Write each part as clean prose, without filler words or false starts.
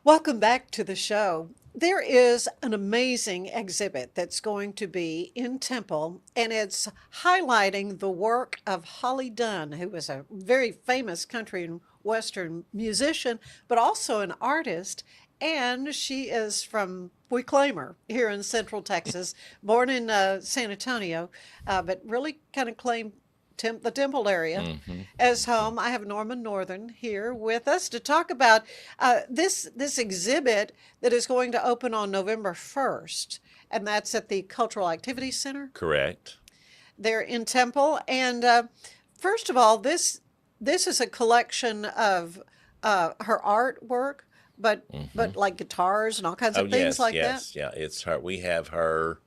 Welcome back to the show. There is an amazing exhibit that's going to be in Temple, and it's highlighting the work of Holly Dunn, who was a very famous country and Western musician, but also an artist. And she is from, we claim her here in Central Texas, born in San Antonio, but really kind of claimed the Temple area Hmm. as home. I have Norman Northern here with us to talk about this exhibit that is going to open on November 1st, and that's at the Cultural Activity Center Correct. there in Temple. And first of all, this is a collection of her artwork, but Hmm. like guitars and all kinds Oh of things yes, like that. yes, yeah. It's her. We have her.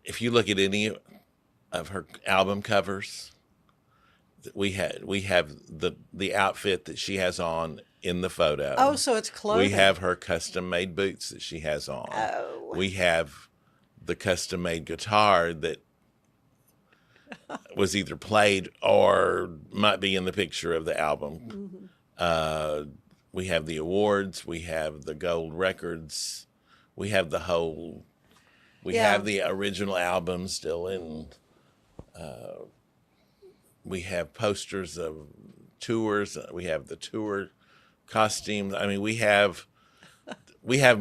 If you look at any of her album covers, we have the outfit that she has on in the Oh, photo. so it's We clothing. have her custom made boots that she has on. Oh, We have the custom made guitar that was either played or might be in the picture of the album. mhm. Uh, we have the awards. We have the gold records. We have the whole. We Yeah. have the original album still in. We have posters of tours. We have the tour costumes. I mean, we have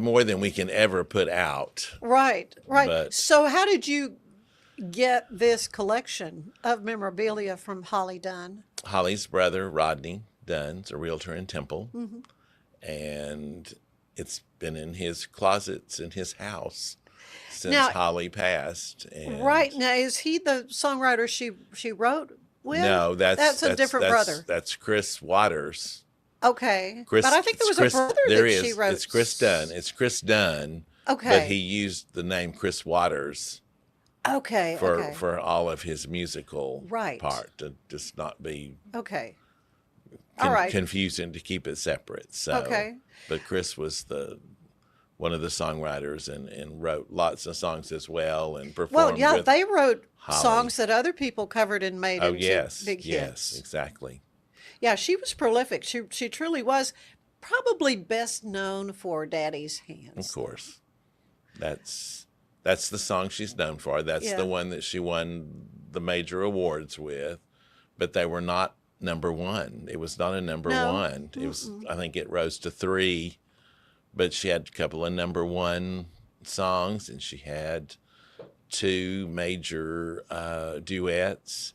more than we can ever put out. Right, right. But So, how did you get this collection of memorabilia from Holly Dunn? Holly's brother Rodney Dunn's a realtor in Temple, Hmm. and it's been in his closets in his house since Now, Holly passed. right And now, is he the songwriter she wrote with? no, that's That's a that's different that's brother. that's Chris Waters. Okay, but Chris, I think there it's was a Chris. brother There that she is. wrote. It's Chris Dunn. It's Chris Dunn, but he Okay, used the name Chris Waters okay, for okay. for all of his musical Right. part to just not be Okay. All right. confusing to keep it separate. So, Okay. but Chris was the one of the songwriters and wrote lots of songs as well and Well, performed yeah, with they wrote Holly. songs that other people covered and made Oh into yes, big yes, hits. exactly. Yeah, she was prolific. She truly was probably best known for Daddy's Of Hands, though. course. That's the song she's known for. That's the Yeah. one that she won the major awards with, but they were not number one. It was not a number No. one. It was, Mm-mm. I think it rose to three, but she had a couple of number one songs, and she had two major duets,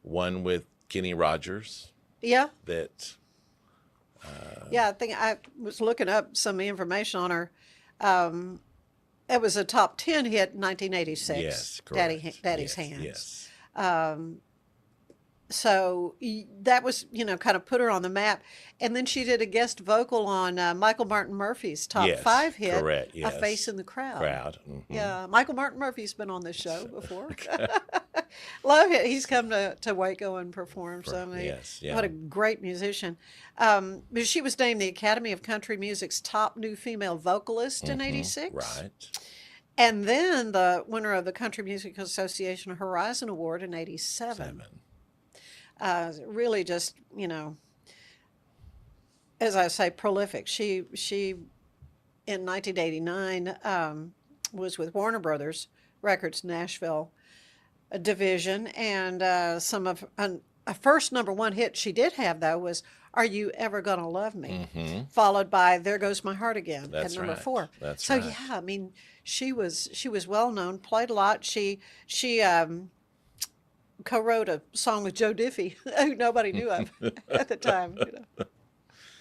one with Kenny Rogers Yeah. that Yeah, I think I was looking up some information on her. Um, it was a top 10 hit in 1986, yes, correct. Daddy's Yes, Hands. yes. Um, so that was, kind of put her on the map. And then she did a guest vocal on Michael Martin Murphy's top Yes, five hit, correct. A Face Yes. in the Crowd. Crowd. Hmm. Yeah, Michael Martin Murphy's been on this show before. Love it. He's come to Waco and performed. So I mean, Yes, what yeah. a great musician. But she was named the Academy of Country Music's top new female vocalist in Hmm. '86. Right. And then the winner of the Country Music Association Horizon Award in '87. Seven. Really just, as I say, prolific. She in 1989 was with Warner Brothers Records Nashville division, and a first number one hit she did have though was "Are You Ever Gonna Love Me," Hmm. followed by "There Goes My Heart Again" at That's number right. four. That's So right. yeah, I mean, she was well known, played a lot. She co-wrote a song with Joe Diffie, who nobody knew of at the time.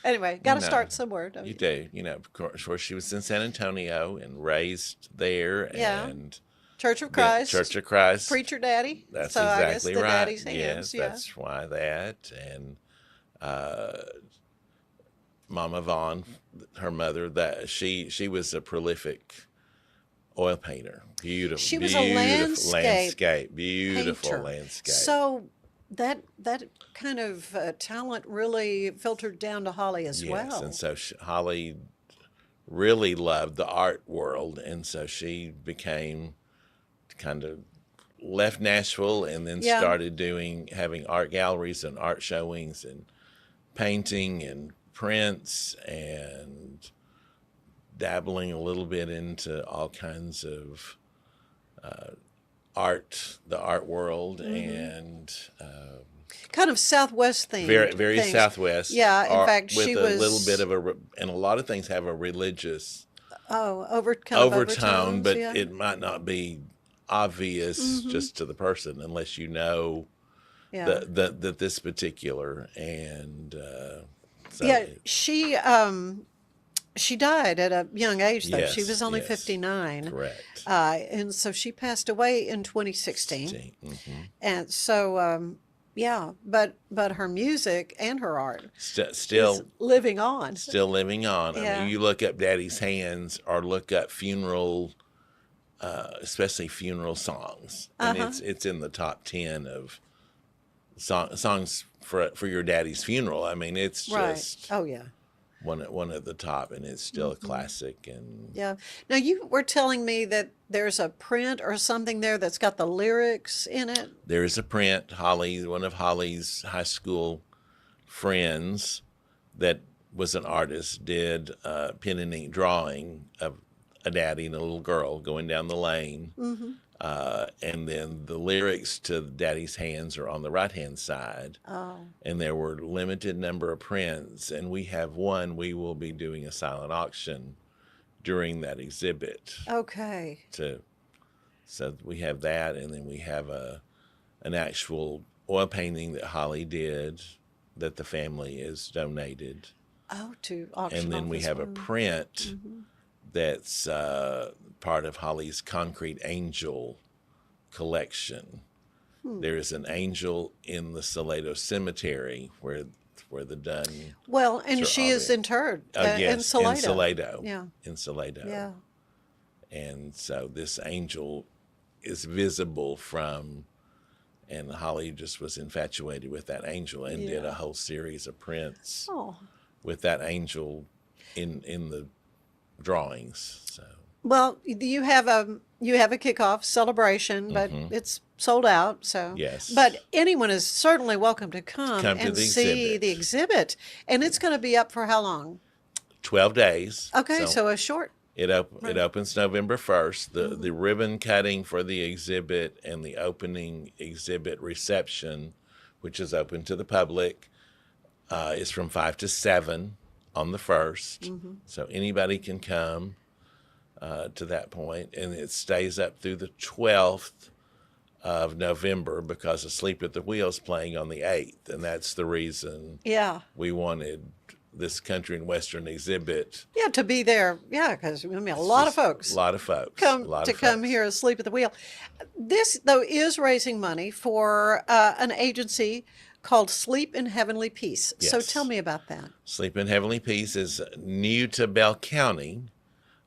Anyway, got You to know, start somewhere, don't you you? do. Of course, she was in San Antonio and raised there, Yeah, and Church of been Christ, Church of Christ. preacher daddy. That's So I guess exactly the right. daddy's hands. Yes, Yeah. that's why that. And uh, Mama Vaughn, her mother, that she was a prolific oil painter. Beautiful, She was a beautiful landscape landscape, beautiful painter. landscape. So that kind of talent really filtered down to Holly as Yes, and well. so Holly really loved the art world, and so she became kind of left Nashville and then Yeah. started having art galleries and art showings and painting and prints and dabbling a little bit into all kinds of art, the art world, and Kind of Southwest themed very, very things. Southwest. Yeah, in fact, with she a little was bit of and a lot of things have a religious kind of overtone, overtones. but Yeah. it might not be obvious just to the person unless you know Yeah. that this particular and so Yeah, she died at a young age, though. She yes, was only yes, 59. correct. And so she passed away in 2016. And so, yeah, but her music and her art is Still living on. still living on. I Yeah. mean, you look up Daddy's Hands or look up funeral, especially funeral songs, and it's in the top 10 of songs for your daddy's funeral. I mean, it's Right. just Oh, yeah. one at the top, and it's still a classic. And Yeah. Now, you were telling me that there's a print or something there that's got the lyrics in it. there is a print. One of Holly's high school friends that was an artist, did a pen and ink drawing of a daddy and a little girl going down the lane. And then the lyrics to Daddy's Hands are on the right-hand side. Oh. And there were limited number of prints, and we have one. We will be doing a silent auction during that exhibit. Okay. So we have that, and then we have an actual oil painting that Holly did that the family has donated. Oh, to auction And then we off have as a well. print that's part of Holly's Concrete Angel collection. There is an angel in the Salado Cemetery where the Dunn. Well, and Sure, she is interred in yes, Salado. in Salado. Yeah. In Salado. Yeah. And so this angel is visible from, and Holly just was infatuated with that angel and did Yeah. a whole series of prints Oh. with that angel in the drawings. So Well, you have a kickoff celebration, but it's sold out. So Yes. But anyone is certainly welcome to come Come to and the see exhibit. the exhibit, and it's going to be up for how long? 12 days. Okay, so a short. It opens November 1st. The ribbon cutting for the exhibit and the opening exhibit reception, which is open to the public, is from 5 to 7 on the 1st. So anybody can come to that point, and it stays up through the 12th of November because Asleep at the Wheel's playing on the 8th, and that's the reason Yeah. we wanted this country and western exhibit. Yeah, to be there. Yeah, because I mean, a lot of folks A lot of folks. come folks. here asleep at the wheel. This, though, is raising money for an agency called Sleep in Heavenly Peace. So Yes. tell me about that. Sleep in Heavenly Peace is new to Bell County.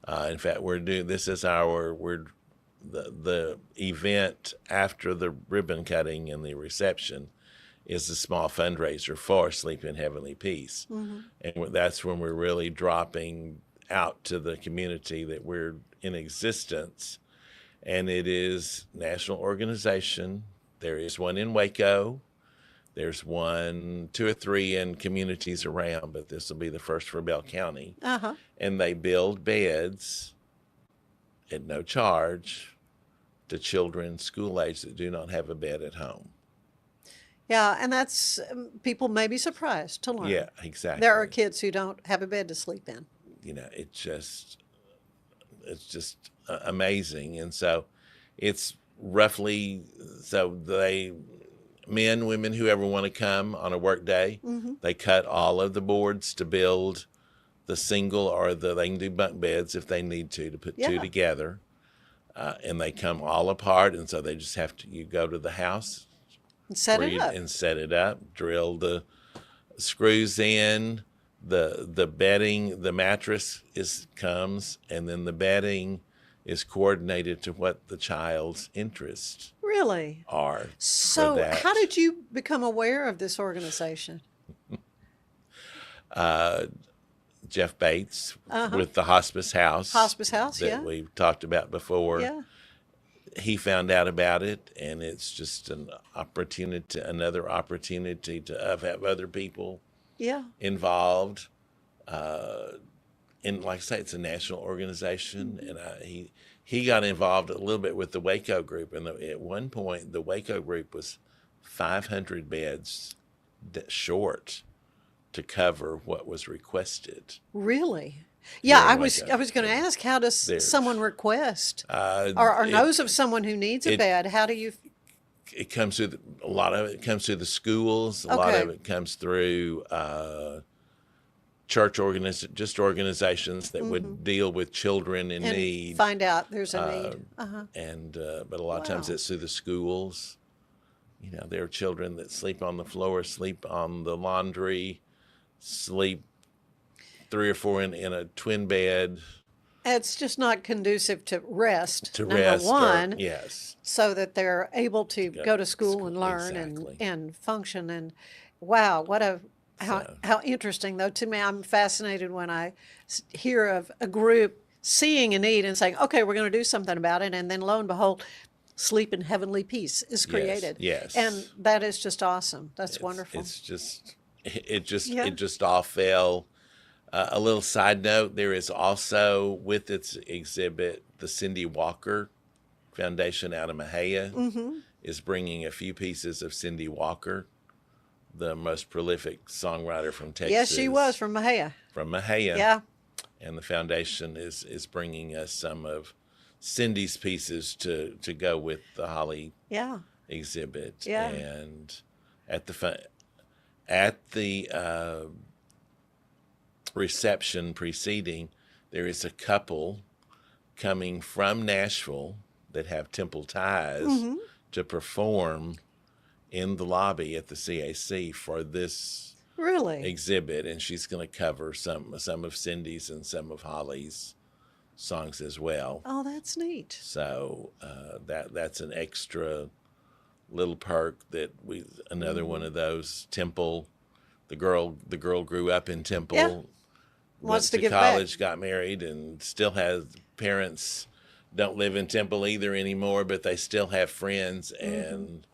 In fact, the event after the ribbon cutting and the reception is a small fundraiser for Sleep in Heavenly Peace. And that's when we're really dropping out to the community that we're in existence. And it is a national organization. There is one in Waco. There's 2 or 3 in communities around, but this will be the first for Bell County. Uh-huh. And they build beds at no charge to children school age that do not have a bed at home. Yeah, and that's people may be surprised to learn. Yeah, exactly. There are kids who don't have a bed to sleep in. You know, it's just amazing. And so it's roughly, men, women, whoever want to come on a work day, they cut all of the boards to build the single, or they can do bunk beds if they need to put 2 Yeah. together. And they come all apart. And so they just you go to the house, And set it up. and set it up, drill the screws in, the bedding, the mattress comes, and then the bedding is coordinated to what the child's interests Really? are. So for that. how did you become aware of this organization? Jeff Bates with the Hospice House. Hospice House, that yeah. we've talked about before. Yeah. He found out about it, and it's just another opportunity to have other people Yeah. involved. and like I say, it's a national organization, and he got involved a little bit with the Waco group, and at one point the Waco group was 500 beds short to cover what was requested. Really? Yeah, Here I in was Waco. going to ask, how does There's- someone request Uh, or it- knows of someone who needs a it- bed? How do you? It comes through a lot of it comes through the schools. A lot Okay. of it comes through church organizations that would deal with children in And need. find out there's a need. And but a lot of times Wow. it's through the schools. You know, there are children that sleep on the floor, sleep on the laundry, sleep 3 or 4 in a twin bed It's just not conducive to rest. to number rest. one, Yes, so that they're able to go to school and learn exactly. and function. And wow, what a So- how interesting though. To me, I'm fascinated when I hear of a group seeing a need and saying, okay, we're going to do something about it, and then lo and behold, sleep in heavenly peace is created. yes. And that is just awesome. That's It's- wonderful. It's just it just Yeah. it just all fell. A little side note: there is also with its exhibit the Cindy Walker Foundation out of Mahia Mm-hmm. is bringing a few pieces of Cindy Walker, the most prolific songwriter from Texas. Yes, she was from Mahia. from Mahia. Yeah. And the foundation is bringing us some of Cindy's pieces to go with the Holly Yeah. exhibit. Yeah. And at the reception preceding, there is a couple coming from Nashville that have Temple ties Mm-hmm. to perform in the lobby at the CAC for this Really? exhibit, and she's going to cover some of Cindy's and some of Holly's songs as well. Oh, that's neat. So that's an extra little perk that another one of those. Temple, the girl grew up in Temple, Yeah. went Wants to to give back. college, got married, and still has parents don't live in Temple either anymore, but they still have friends, and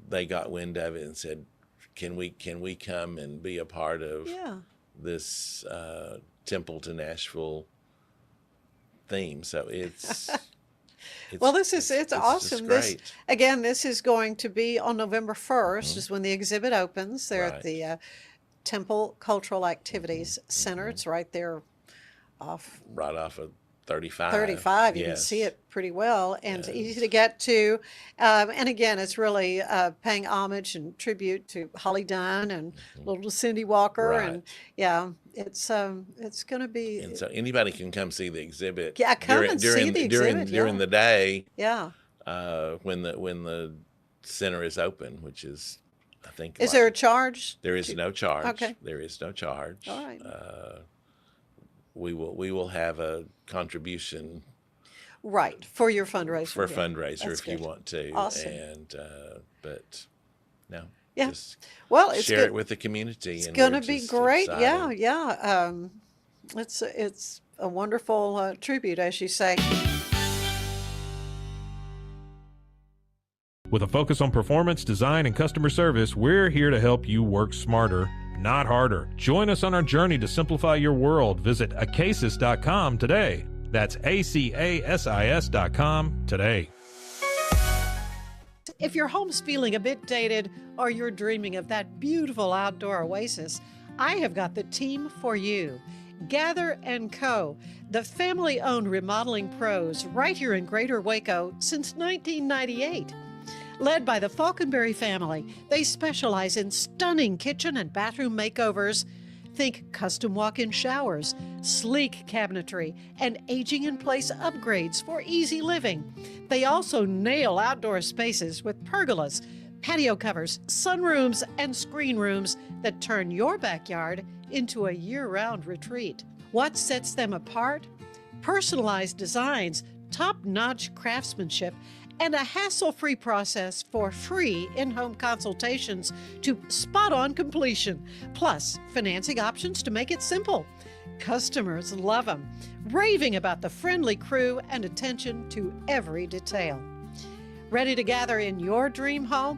they got wind of it and said, can we come and be a part of Yeah. this Temple to Nashville theme? So it's Well, it's just awesome. This great. again, this is going to be on November 1st is when the exhibit opens. They're at Right. the Temple Cultural Activities Center. It's right there off Right off of 35. 35. You can Yes. see it pretty well, and it's easy to get to. And again, it's really paying homage and tribute to Holly Dunn and little Cindy Walker, and Right. yeah, it's going to be And so anybody can come see the exhibit. Yeah, come and see the exhibit, during yeah. the day yeah. when the center is open, which is I think. Is there a charge? There is no charge. Okay. There is no charge. All right. We will have a contribution Right, for your fundraiser. for a yeah. fundraiser That's if you good. want to. Awesome. And but no. Yeah. Just Well, it's share good. it with the community. It's and going we're to be just great. Yeah, excited. yeah. It's a wonderful tribute, as you say. With a focus on performance, design, and customer service, we're here to help you work smarter, not harder. Join us on our journey to simplify your world. Visit acasis.com today. That's ACASIS.com today. If your home's feeling a bit dated or you're dreaming of that beautiful outdoor oasis, I have got the team for you. Gather & Co., the family-owned remodeling pros right here in Greater Waco since 1998. Led by the Falconberry family, they specialize in stunning kitchen and bathroom makeovers. Think custom walk-in showers, sleek cabinetry, and aging-in-place upgrades for easy living. They also nail outdoor spaces with pergolas, patio covers, sunrooms, and screen rooms that turn your backyard into a year-round retreat. What sets them apart? Personalized designs, top-notch craftsmanship, and a hassle-free process for free in-home consultations to spot-on completion, plus financing options to make it simple. Customers love them, raving about the friendly crew and attention to every detail. Ready to gather in your dream home?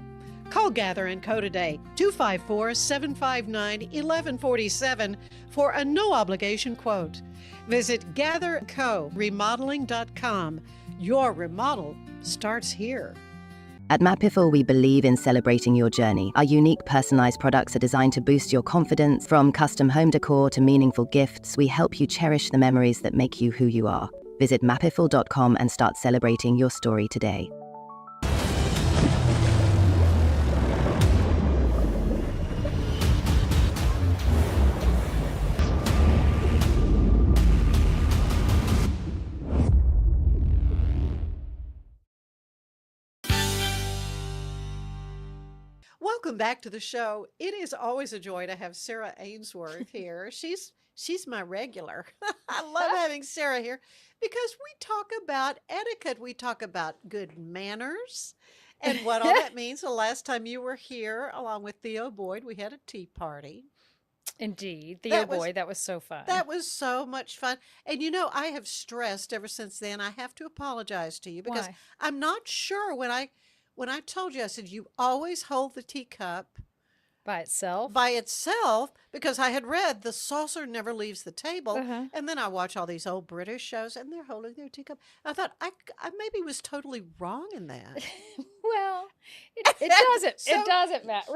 Call Gather & Co. today, 254-759-1147 for a no-obligation quote. Visit GatherCoRemodeling.com. Your remodel starts here. At Mapiful, we believe in celebrating your journey. Our unique personalized products are designed to boost your confidence. From custom home decor to meaningful gifts, we help you cherish the memories that make you who you are. Visit mapiful.com and start celebrating your story today. Welcome back to the show. It is always a joy to have Sarah Aynesworth here. She's my regular. I love having Sarah here because we talk about etiquette. We talk about good manners and what all that means. The last time you were here, along with Theo Boyd, we had a tea party. Indeed. Theo Boyd, that was so fun. That was so much fun. And I have stressed ever since then. I have to apologize to you because Why? I'm not sure when I told you, I said, you always hold the teacup By itself? by itself, because I had read the saucer never leaves the table. Uh-huh. And then I watch all these old British shows and they're holding their teacup. I thought I maybe was totally wrong in that. Well, it doesn't. So it doesn't matter.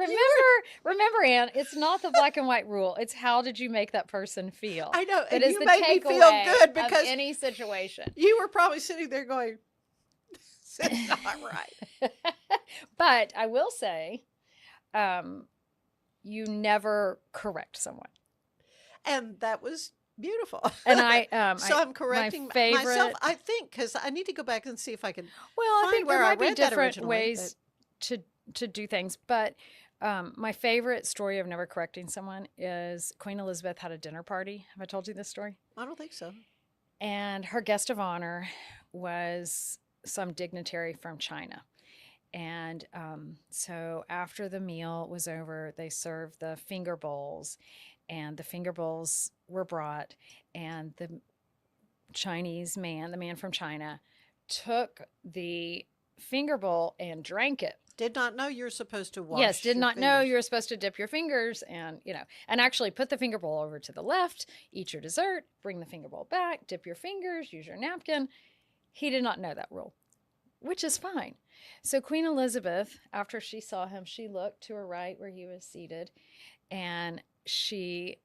Remember, Ann, it's not the black and white rule. It's how did you make that person feel? I know. That And is you the made me feel takeaway good of because any situation. you were probably sitting there going, it's not right. But I will say, you never correct someone. And that was beautiful. And So I'm correcting my favorite, myself, I think, because I need to go back and see if I can Well, I find think where there I might be read that different originally, ways to do things. But my favorite story of never correcting someone is Queen Elizabeth had a dinner party. Have I told you this story? I don't think so. And her guest of honor was some dignitary from China. And so after the meal was over, they served the finger bowls, and the finger bowls were brought, and the Chinese man, the man from China, took the finger bowl and drank it. Did not know you're supposed to wash. Yes, did your not know fingers. you were supposed to dip your fingers and actually put the finger bowl over to the left, eat your dessert, bring the finger bowl back, dip your fingers, use your napkin. He did not know that rule, which is fine. So Queen Elizabeth, after she saw him, she looked to her right where he was seated, and she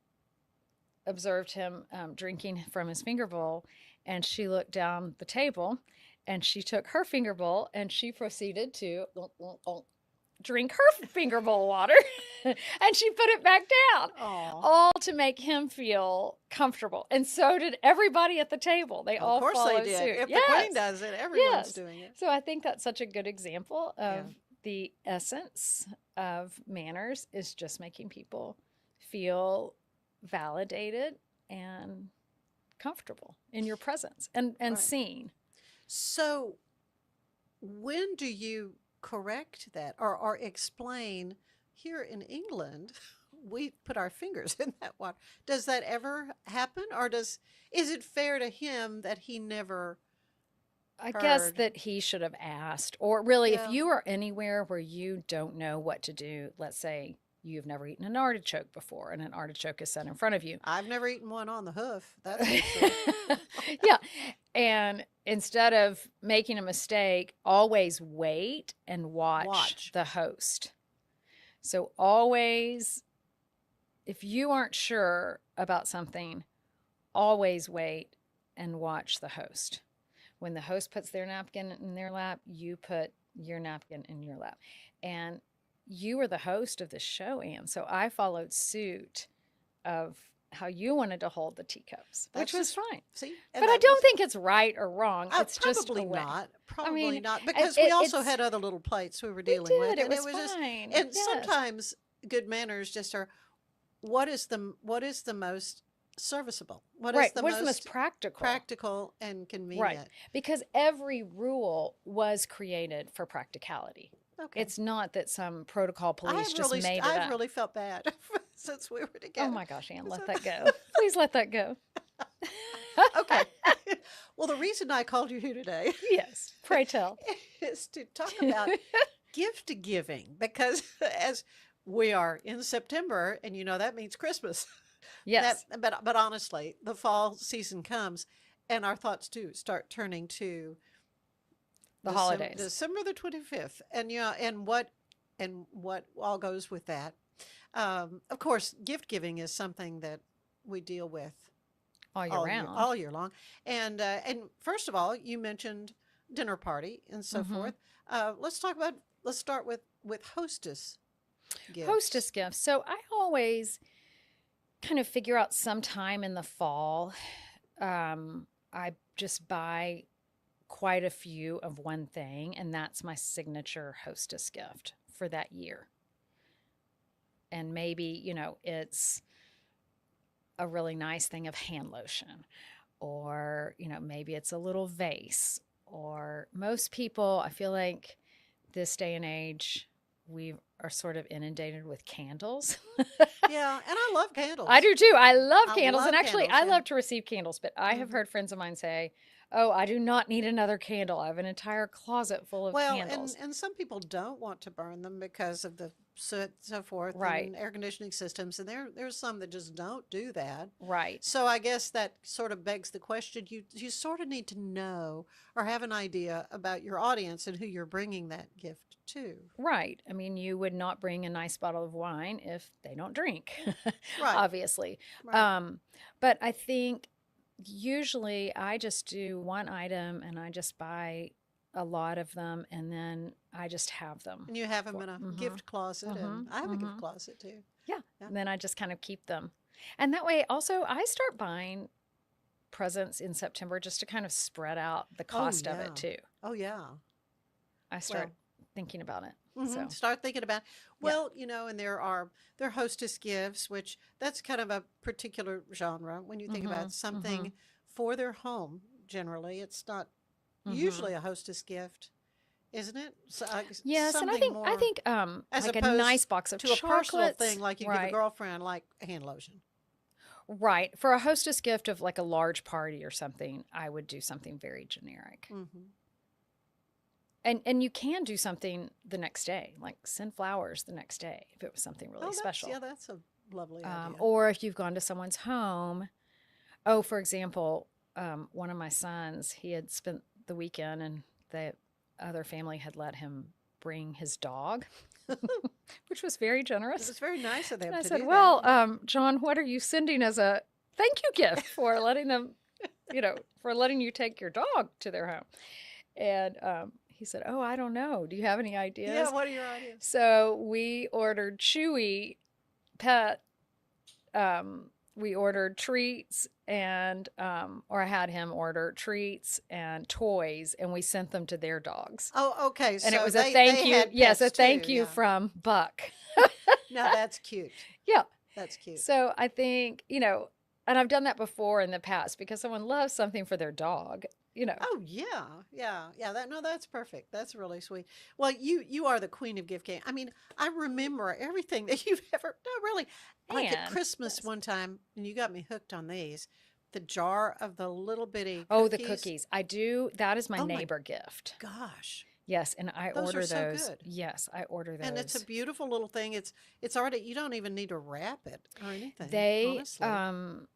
observed him drinking from his finger bowl, and she looked down the table, and she took her finger bowl, and she proceeded to drink her finger bowl water, and she put it back down, Aw. all to make him feel comfortable. And so did everybody at the table. They all Of course followed they did. suit. If Yes. the queen does it, everyone's Yes. doing it. So I think that's such a good example of Yeah. the essence of manners is just making people feel validated and comfortable in your presence and Right. seen. So when do you correct that or explain? Here in England, we put our fingers in that water. Does that ever happen? Or is it fair to him that he never I guess heard? that he should have asked. Or really, Yeah. if you are anywhere where you don't know what to do, let's say you've never eaten an artichoke before and an artichoke is set in front of you. I've never eaten one on the hoof. That's for sure. Yeah. And instead of making a mistake, always wait and watch the host. So always, if you aren't sure about something, always wait and watch the host. When the host puts their napkin in their lap, you put your napkin in your lap. And you were the host of the show, Anne. So I followed suit of how you wanted to hold the teacups, which That's was just- fine. See, But I don't think it's right or wrong. It's just a probably way. not. Probably mean, not, because we also it's- had other little plates we were We dealing with, did. It and was just. fine. And Yes. sometimes good manners just are. What is the most serviceable? What is Right. the What's the most most practical? practical and convenient? Because every rule was created for practicality. Okay. It's not that some protocol police I've just really, made it I've up. really felt bad since we were together. Oh my gosh, Anne, let that go. Please let that go. Okay. Well, the reason I called you here today Yes, pray tell. is to talk about gift giving, because as we are in September, and that means Christmas. Yes. But honestly, the fall season comes, and our thoughts too start turning to The holidays. December the 25th, and what all goes with that. Of course, gift giving is something that we deal with All year round. all year long. And first of all, you mentioned dinner party and so forth. Let's start with hostess gifts. Hostess gifts. So I always kind of figure out sometime in the fall. I just buy quite a few of one thing, and that's my signature hostess gift for that year. And maybe, it's a really nice thing of hand lotion, or, maybe it's a little vase, or most people, I feel like this day and age, we are sort of inundated with candles. Yeah, and I love candles. I do too. I love I candles. love And actually, candles, I yeah. love to receive candles, but I have heard friends of mine say, oh, I do not need another candle. I have an entire closet full of Well, candles. and some people don't want to burn them because of the soot and so forth, Right. and air conditioning systems, and there's some that just don't do that. Right. So I guess that sort of begs the question: you sort of need to know or have an idea about your audience and who you're bringing that gift to. Right. I mean, you would not bring a nice bottle of wine if they don't drink, Right. obviously. Right. But I think usually I just do one item and I just buy a lot of them, and then I just have them. And you have them in a gift closet, and Mhm. I have a gift Mhm. closet too. Yeah. Yeah. And then I just kind of keep them. And that way also I start buying presents in September just to kind of spread out the cost of yeah. it too. Oh yeah. I start thinking about it. So Start thinking about, well, and there are hostess gifts, which that's kind of a particular genre when you think about something for their home. Generally, it's not usually a hostess gift, isn't it? So, yes, and I something think more as like a opposed nice box of to a personal chocolates. thing, like you give a girlfriend like hand lotion. Right. For a hostess gift of like a large party or something, I would do something very generic. And you can do something the next day, like send flowers the next day if it was something really special. Yeah, that's a lovely idea. Or if you've gone to someone's home. Oh, for example, one of my sons, he had spent the weekend and the other family had let him bring his dog, which was very generous. It was very nice of them And I to said, do well, that. John, what are you sending as a thank you gift for letting them, for letting you take your dog to their home? And he said, oh, I don't know. Do you have any ideas? Yeah, what are your ideas? So we ordered Chewy pet. We ordered treats and, or I had him order treats and toys, and we sent them to their dogs. Oh, okay. And it so was they a thank you. had Yes, a pets thank too, you yeah. from Buck. Now that's cute. Yeah. That's cute. So I think, and I've done that before in the past because someone loves something for their dog, Oh yeah. That's perfect. That's really sweet. Well, you are the queen of gift giving. I mean, I remember everything that you've ever. No, really. Like at And- Christmas yes. one time, and you got me hooked on these. The jar of the little bitty. Oh, the cookies. I do. That is my Oh my neighbor gift. Gosh. Yes. And I Those are order so those. good. Yes, I order those. And it's a beautiful little thing. It's already. You don't even need to wrap it or anything. They honestly.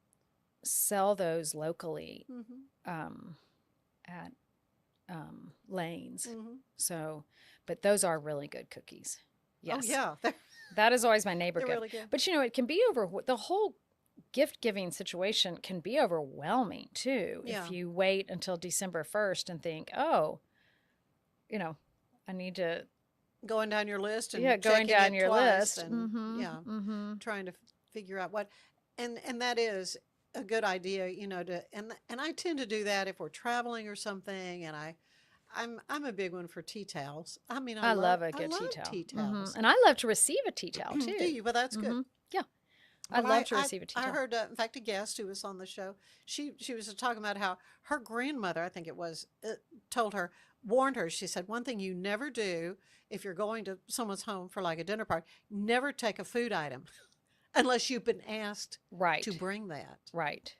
sell those locally Mhm. at Lanes. Mhm. So, but those are really good cookies. Yes. Oh yeah. They're, That is always my neighbor they're gift. really good. But it can be the whole gift giving situation can be overwhelming too. Yeah. If you wait until December 1st and think, oh, I need to, Going down your list and going checking down it your twice list. and yeah. Trying to figure out what, and that is a good idea, and I tend to do that if we're traveling or something, and I'm a big one for tea towels. I mean, I love a I good love tea towel. tea towels. And I love to receive a tea towel too. Do you? Well, that's good. Yeah. I But love to receive a tea I towel. heard, in fact, a guest who was on the show. She was talking about how her grandmother, I think it was, warned her. She said, one thing you never do if you're going to someone's home for like a dinner party, never take a food item unless you've been asked Right. to bring that. Right.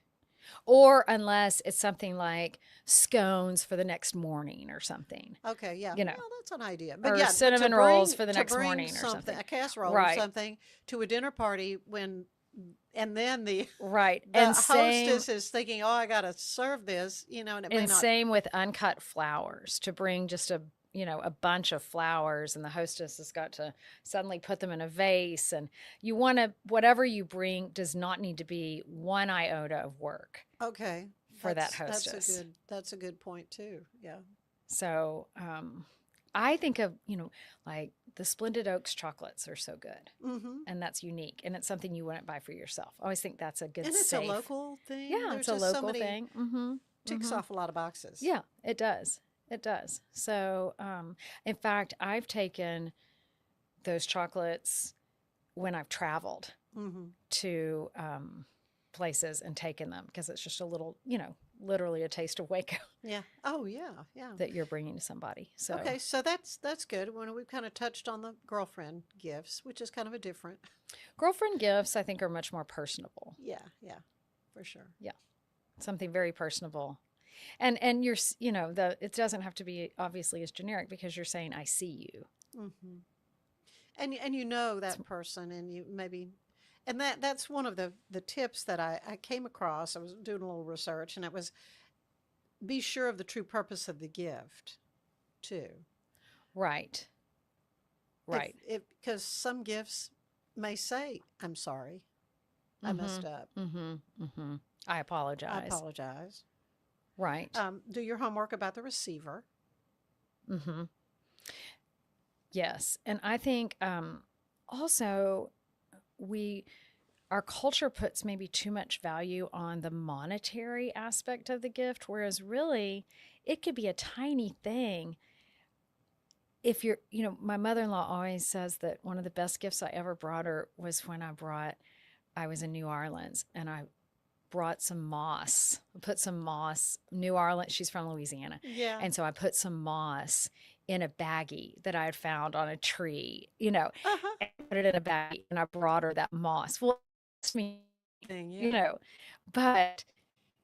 Or unless it's something like scones for the next morning or something, Okay, yeah. you know, Well, that's an idea. or But yeah, but cinnamon rolls for the to next bring morning or something, something. a casserole or Right, something to a dinner party when, and then the right. the hostess is thinking, "Oh, I got to serve this," and it may And not. same with uncut flowers, to bring just a bunch of flowers, and the hostess has got to suddenly put them in a vase. And you want to, whatever you bring does not need to be one iota of work Okay, for that that's a hostess. good point too. Yeah. So I think of, like the Splendid Oaks chocolates are so good. Mm-hmm. And that's unique. And it's something you wouldn't buy for yourself. I always think that's a good, And it's a safe. local thing. Yeah, There's it's a just so local many thing. Mm-hmm. ticks Mm-hmm. off a lot of boxes. Yeah, it does. It does. So, in fact, I've taken those chocolates when I've traveled Mm-hmm. to places and taken them, because it's just a little, literally a taste of Waco Yeah. Oh, yeah. Yeah. that you're bringing to somebody. So, Okay, so that's good. When we've kind of touched on the girlfriend gifts, which is kind of a different. girlfriend gifts, I think, are much more personable. Yeah. Yeah. For sure. Yeah, something very personable. And you're, it doesn't have to be obviously as generic, because you're saying, I see you. Mm-hmm. And you know that person, and you maybe, and that's one of the tips that I came across. I was doing a little research, and it was be sure of the true purpose of the gift, too. Right. Right. Because some gifts may say, "I'm sorry, I messed up. Mm-hmm. Mm-hmm. I apologize. I apologize." Right. Do your homework about the receiver. Mm-hmm. Yes. And I think also our culture puts maybe too much value on the monetary aspect of the gift, whereas really it could be a tiny thing. If you're, my mother-in-law always says that one of the best gifts I ever brought her was when I was in New Orleans, and I brought some moss. I put some moss, New Orleans, she's from Louisiana. Yeah. And so I put some moss in a baggie that I had found on a tree, Uh-huh. and put it in a baggie, and I brought her that moss. Well, it's me, Thing, yeah. but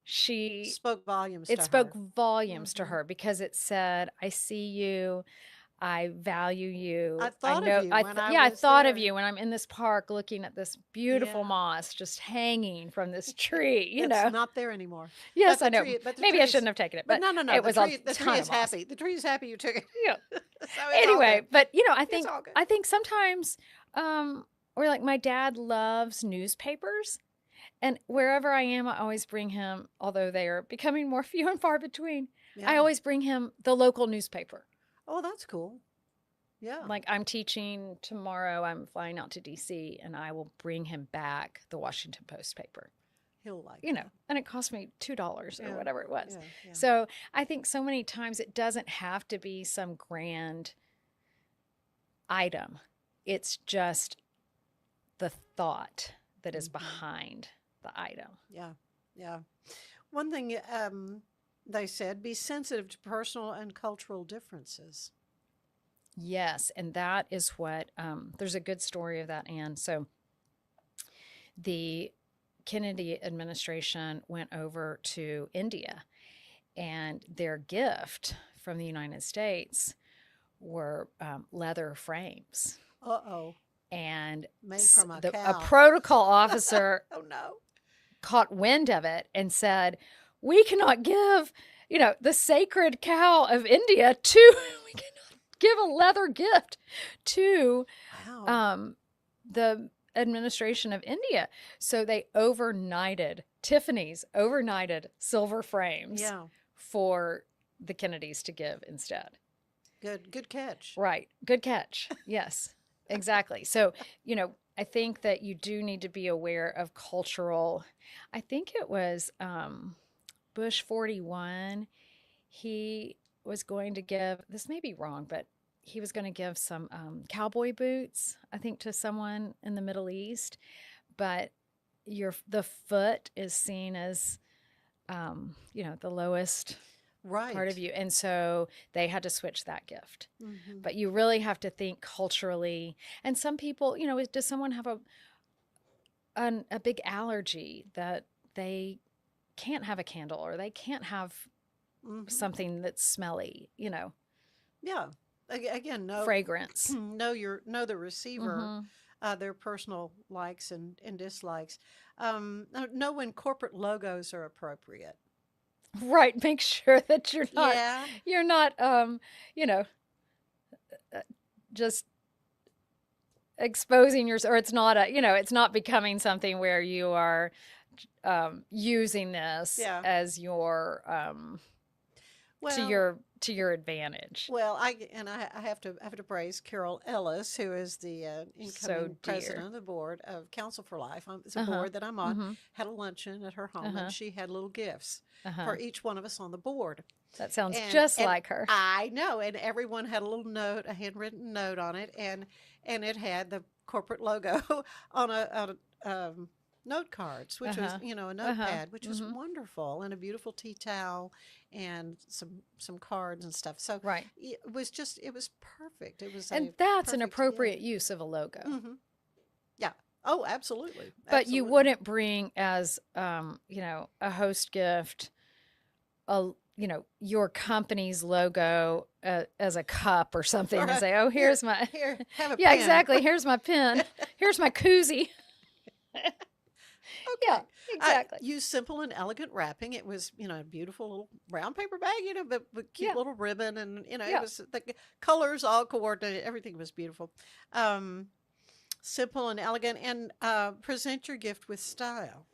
she, Spoke volumes it to spoke her. volumes to Mhm. her, because it said, I see you. I value you. I thought know. of you when I I was thought of there. you when I'm in this park looking at this beautiful Yeah. moss just hanging from this tree. It's not there anymore. Yes, But I the know. tree, but the Maybe I trees, shouldn't have taken it, but but no. it The was tree, a the tree ton is of moss. happy. The tree is happy you took it. Yeah. So it's all Anyway, good. but I It's think all good. sometimes, or like my dad loves newspapers. And wherever I am, I always bring him, although they are becoming more few and far between, I Yeah. always bring him the local newspaper. Oh, that's cool. Yeah. Like, I'm teaching tomorrow, I'm flying out to DC, and I will bring him back the Washington Post paper, He'll like and that. it cost me $2 or Yeah. whatever it was. Yeah. So I think so many times it doesn't have to be some grand item. It's just the thought that is Mhm. behind the item. Yeah. Yeah. One thing they said, be sensitive to personal and cultural differences. Yes, and that is what there's a good story of that, Anne. So the Kennedy administration went over to India, and their gift from the United States were leather frames. Uh-oh. And Made from a a cow. protocol officer Oh, no. caught wind of it and said, we cannot give, the sacred cow of India we cannot give a leather gift to Wow. the administration of India. So they Tiffany's overnighted silver frames Yeah. for the Kennedys to give instead. Good catch. Right. Good catch. Yes, exactly. So, I think that you do need to be aware of cultural. I think it was Bush 41. He was going to give, this may be wrong, but he was going to give some cowboy boots, I think, to someone in the Middle East. But the foot is seen as, the lowest Right. part of you. And so they had to switch that gift. Mm-hmm. But you really have to think culturally. And some people, does someone have a big allergy that they can't have a candle, or they can't have something that's smelly, Yeah. Again, fragrance. know the receiver, Mm-hmm. their personal likes and dislikes. Know when corporate logos are appropriate. Right. Make sure that Yeah. you're not, just exposing yourself, or it's not it's not becoming something where you are using this Yeah. as your Well, to your advantage. well, I have to praise Carol Ellis, who is the incoming dear. president of the board of Council for Life. It's a Uh-huh. board that I'm on. Mhm. Had a luncheon at her home, Uh-huh. and she had little gifts Uh-huh. for each one of us on the board. That sounds And- just and like her. I know, and everyone had a little note, a handwritten note on it, and it had the corporate logo on a note cards, which was a notepad, which was wonderful, and a beautiful tea towel, and some cards and stuff. So Right. it was perfect. It was, And that's an perfect appropriate gift. use of a logo. Mhm. Yeah. Oh, absolutely. But you Absolutely. wouldn't bring as a host gift your company's logo as a cup or something and Right. say, "Oh, here's my Here, have a Yeah, pen. exactly. Here's my pen. Here's my koozie." Okay. Yeah, exactly. I used simple and elegant wrapping. It was, a beautiful little brown paper bag, but cute Yeah. little ribbon, and Yeah. it was the colors all coordinated. Everything was beautiful. Simple and elegant, and present your gift with style.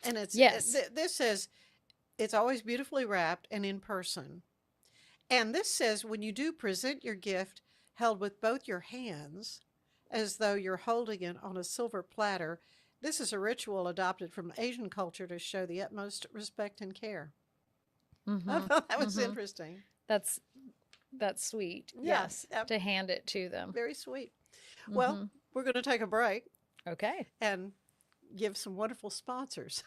And Yes. this says it's always beautifully wrapped and in person. And this says when you do present your gift held with both your hands, as though you're holding it on a silver platter. This is a ritual adopted from Asian culture to show the utmost respect and care. I Mhm. thought that was Mhm. interesting. That's sweet. Yeah, Yes, yep. to hand it to them. Very sweet. Well, Mhm. we're going to take a break Okay. and give some wonderful sponsors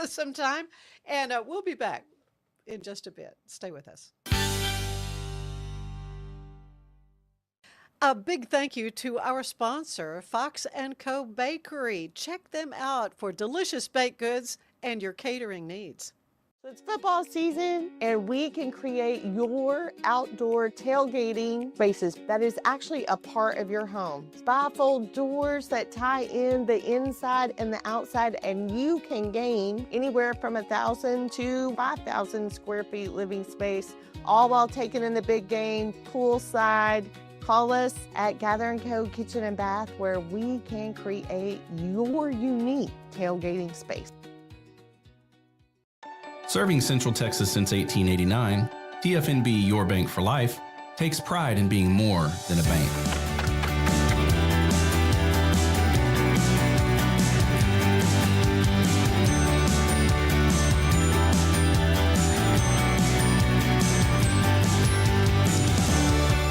some time. And we'll be back in just a bit. Stay with us. A big thank you to our sponsor, Fox & Co. Bakery. Check them out for delicious baked goods and your catering needs. So it's football season, and we can create your outdoor tailgating spaces that is actually a part of your home. Bifold doors that tie in the inside and the outside, and you can gain anywhere from 1,000 to 5,000 square feet living space, all while taking in the big game, poolside. Call us at Gather & Co. Kitchen and Bath, where we can create your unique tailgating space. Serving Central Texas since 1889, TFNB Your Bank for Life takes pride in being more than a bank.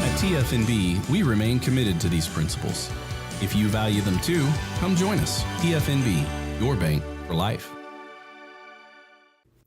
At TFNB, we remain committed to these principles. If you value them too, come join us. TFNB, Your Bank for Life.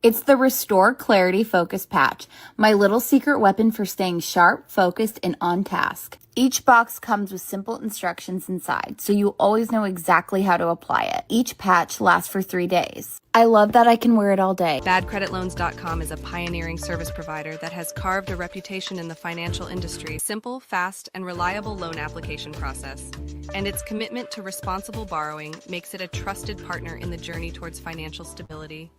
It's the Restore Clarity Focus Patch, my little secret weapon for staying sharp, focused, and on task. Each box comes with simple instructions inside, so you always know exactly how to apply it. Each patch lasts for 3 days. I love that I can wear it all day. BadCreditLoans.com is a pioneering service provider that has carved a reputation in the financial industry. Simple, fast, and reliable loan application process. And its commitment to responsible borrowing makes it a trusted partner in the journey towards financial stability.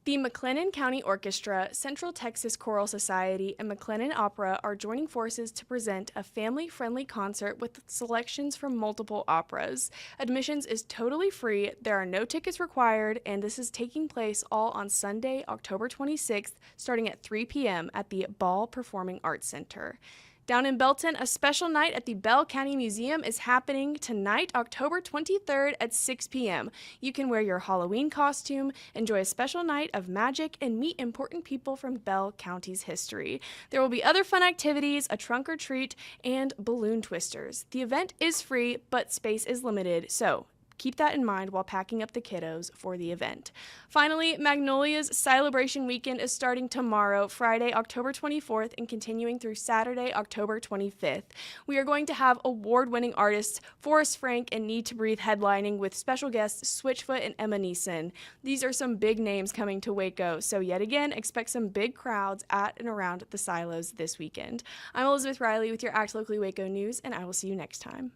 The McLennan County Orchestra, Central Texas Choral Society, and McLennan Opera are joining forces to present a family-friendly concert with selections from multiple operas. Admissions is totally free, there are no tickets required, and this is taking place all on Sunday, October 26th, starting at 3 p.m. at the Ball Performing Arts Center. Down in Belton, a special night at the Bell County Museum is happening tonight, October 23rd at 6 p.m. You can wear your Halloween costume, enjoy a special night of magic, and meet important people from Bell County's history. There will be other fun activities, a trunk or treat, and balloon twisters. The event is free, but space is limited, so Keep that in mind while packing up the kiddos for the event. Finally, Magnolia's Celebration Weekend is starting tomorrow, Friday, October 24th, and continuing through Saturday, October 25th. We are going to have award-winning artists Forrest Frank and Need to Breathe headlining with special guests Switchfoot and Emma Neeson. These are some big names coming to Waco, so yet again, expect some big crowds at and around the silos this weekend. I'm Elizabeth Riley with your Act Locally Waco News, and I will see you next time.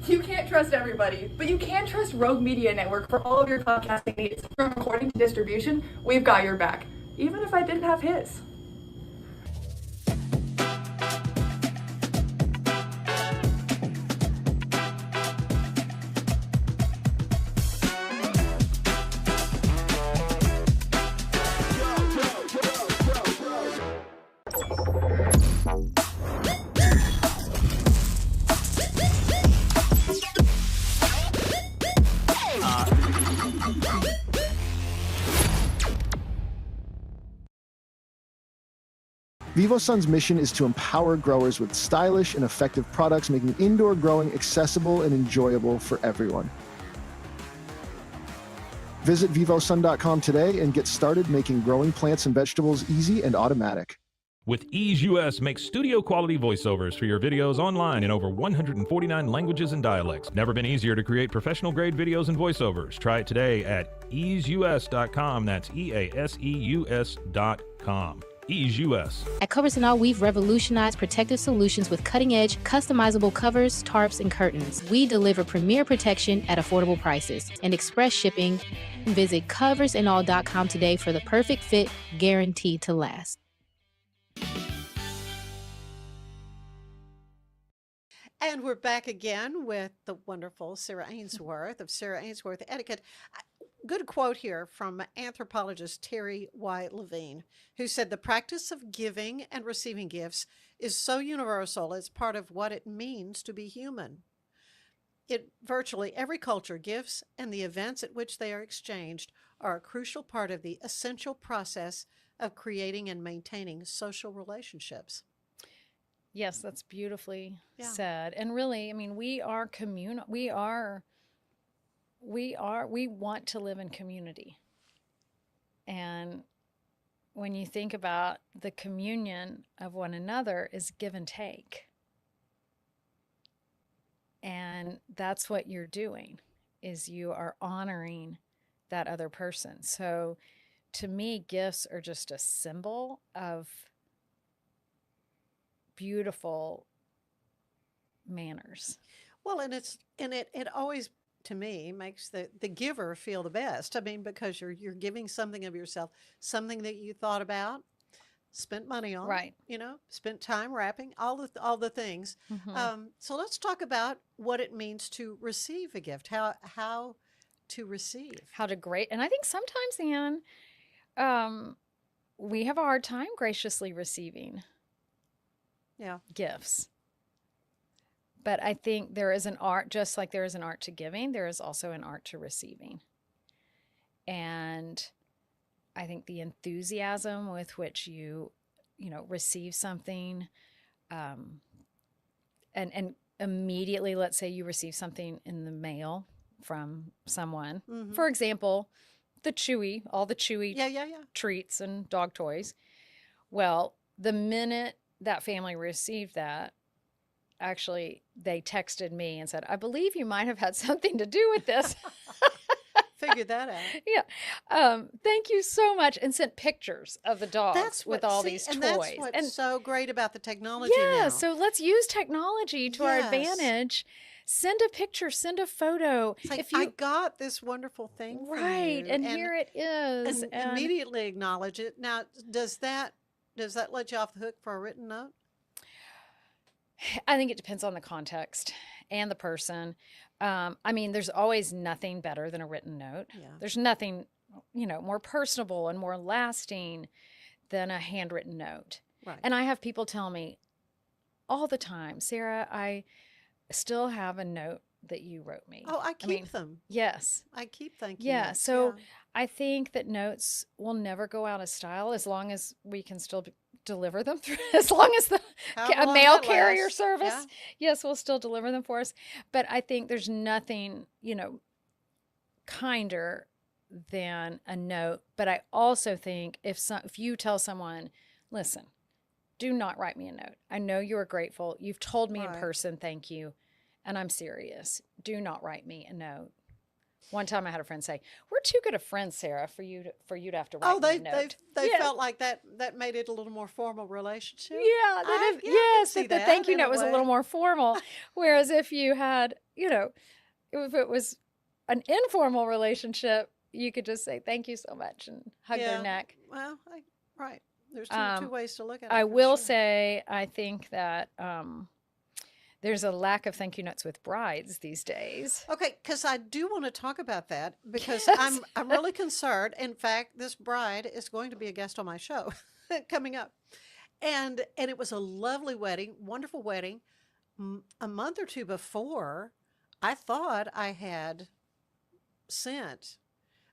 You can't trust everybody, but you can trust Rogue Media Network for all of your podcasting needs. From recording to distribution, we've got your back, even if I didn't have his. VivoSun's mission is to empower growers with stylish and effective products, making indoor growing accessible and enjoyable for everyone. Visit vivosun.com today and get started making growing plants and vegetables easy and automatic. With Ease US, make studio quality voiceovers for your videos online in over 149 languages and dialects. Never been easier to create professional grade videos and voiceovers. Try it today at easeus.com. That's EASEUS.com. Ease US. At Covers and All, we've revolutionized protective solutions with cutting-edge, customizable covers, tarps, and curtains. We deliver premier protection at affordable prices and express shipping. Visit coversandall.com today for the perfect fit, guaranteed to last. And we're back again with the wonderful Sarah Aynesworth of Sarah Aynesworth Etiquette. Good quote here from anthropologist Terry Y. Levine, who said, "The practice of giving and receiving gifts is so universal, it's part of what it means to be human. In virtually every culture, gifts and the events at which they are exchanged are a crucial part of the essential process of creating and maintaining social relationships." Yes, that's beautifully said. And really, I mean, we are communal. We want to live in community. And when you think about the communion of one another is give and take. And that's what you're doing, is you are honoring that other person. So to me, gifts are just a symbol of beautiful manners. Well, and it always, to me, makes the giver feel the best. I mean, because you're giving something of yourself, something that you thought about, spent money on, right? Spent time wrapping, all the things. Mm-hmm. So let's talk about what it means to receive a gift. How to receive. How to great. And I think sometimes, Anne, we have a hard time graciously receiving gifts. But I think there is an art, just like there is an art to giving, there is also an art to receiving. And I think the enthusiasm with which you receive something, and immediately, let's say you receive something in the mail from someone, for example, all the Chewy treats and dog toys. Well, the minute that family received that, actually, they texted me and said, "I believe you might have had something to do with this." Figured that out. Yeah. Thank you so much. And sent pictures of the dogs with all these toys. And that's what's so great about the technology now. Yeah, so let's use technology to our advantage. Send a picture, send a photo. It's like, I got this wonderful thing from you, and here it is. And immediately acknowledge it. Now, does that let you off the hook for a written note? I think it depends on the context and the person. I mean, there's always nothing better than a written note. Yeah. There's nothing, more personable and more lasting than a handwritten note. Right. And I have people tell me all the time, "Sarah, still have a note that you wrote me. Oh, I keep them. Yes. I keep thanking Yeah. notes. So I think that notes will never go out of style as long as we can still deliver them through, as long as a mail carrier service, yes, will still deliver them for us. But I think there's nothing, kinder than a note. But I also think if you tell someone, listen, do not write me a note. I know you are grateful. You've told me in person, thank you. And I'm serious. Do not write me a note. One time I had a friend say, we're too good of friends, Sarah, for you to have to write me a note. They felt like that made it a little more formal relationship. Yeah, yes, that the thank you note was a little more formal. Whereas if you had, if it was an informal relationship, you could just say thank you so much and hug their neck. Well, right. There's two ways to look at it. I will say, I think that there's a lack of thank you notes with brides these days. Okay, because I do want to talk about that because I'm really concerned. In fact, this bride is going to be a guest on my show coming up, and it was a lovely wedding, wonderful wedding. A month or two before, I thought I had sent,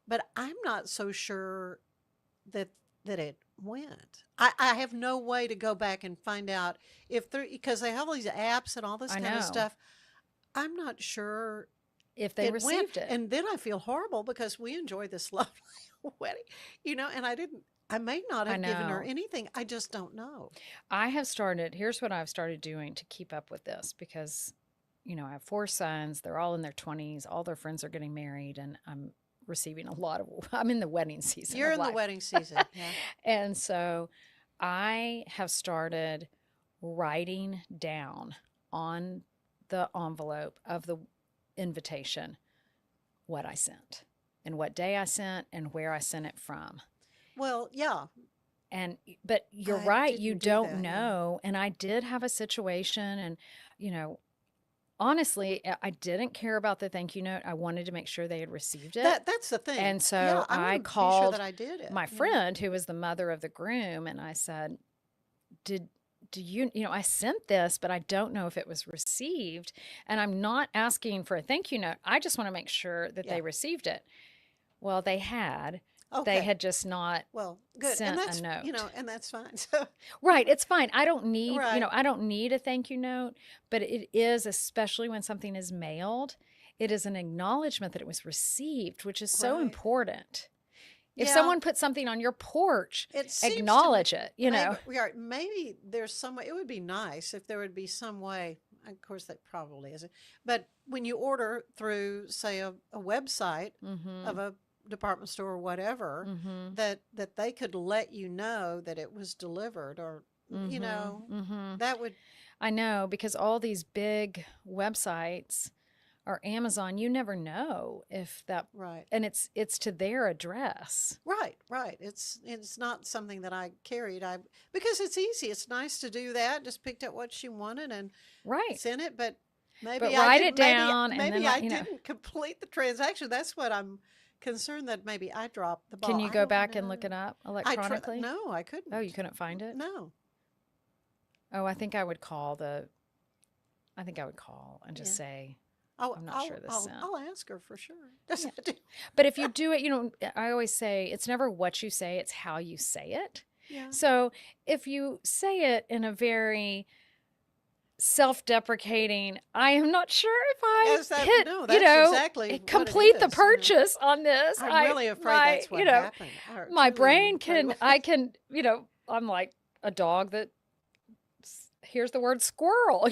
but I'm not so sure that it went. I have no way to go back and find out because they have all these apps and all this kind of stuff. I'm not sure if they received it. And then I feel horrible because we enjoyed this lovely wedding, and I may not have given her anything. I just don't know. Here's what I've started doing to keep up with this because, I have 4 sons. They're all in their 20s. All their friends are getting married and I'm receiving I'm in the wedding season. You're in the wedding season. Yeah. And so I have started writing down on the envelope of the invitation what I sent and what day I sent and where I sent it from. Well, yeah. But you're right. You don't know. And I did have a situation and, honestly, I didn't care about the thank you note. I wanted to make sure they had received it. That's the thing. And so I called my friend friend who was the mother of the groom and I said, do you, I sent this, but I don't know if it was received. And I'm not asking for a thank you note. I just want to make sure that they received it. Well, they had. Okay. They had just not sent a note. And that's fine. So. Right. It's fine. I don't need, I don't need a thank you note, but it is, especially when something is mailed, it is an acknowledgement that it was received, which is so important. If someone puts something on your porch, acknowledge it, Maybe there's some way, it would be nice if there would be some way, of course that probably isn't, but when you order through, say, a website of a department store or whatever, that they could let you know that it was delivered or, that would. I know, because all these big websites or Amazon, you never know if that, and it's to their address. Right. It's not something that I carried. Because it's easy. It's nice to do that. Just picked up what she wanted and sent it, but maybe write it down. Maybe I didn't complete the transaction. That's what I'm concerned that maybe I dropped the ball. Can you go back and look it up electronically? No, I couldn't. Oh, you couldn't find it? No. Oh, I think I would call and just say, I'm not sure this sent. I'll ask her for sure. But if you do it, I always say it's never what you say, it's how you say it. Yeah. So if you say it in a very self-deprecating, I am not sure if I complete the purchase on this. I'm really afraid that's what happened. My brain I'm like a dog that hears the word squirrel,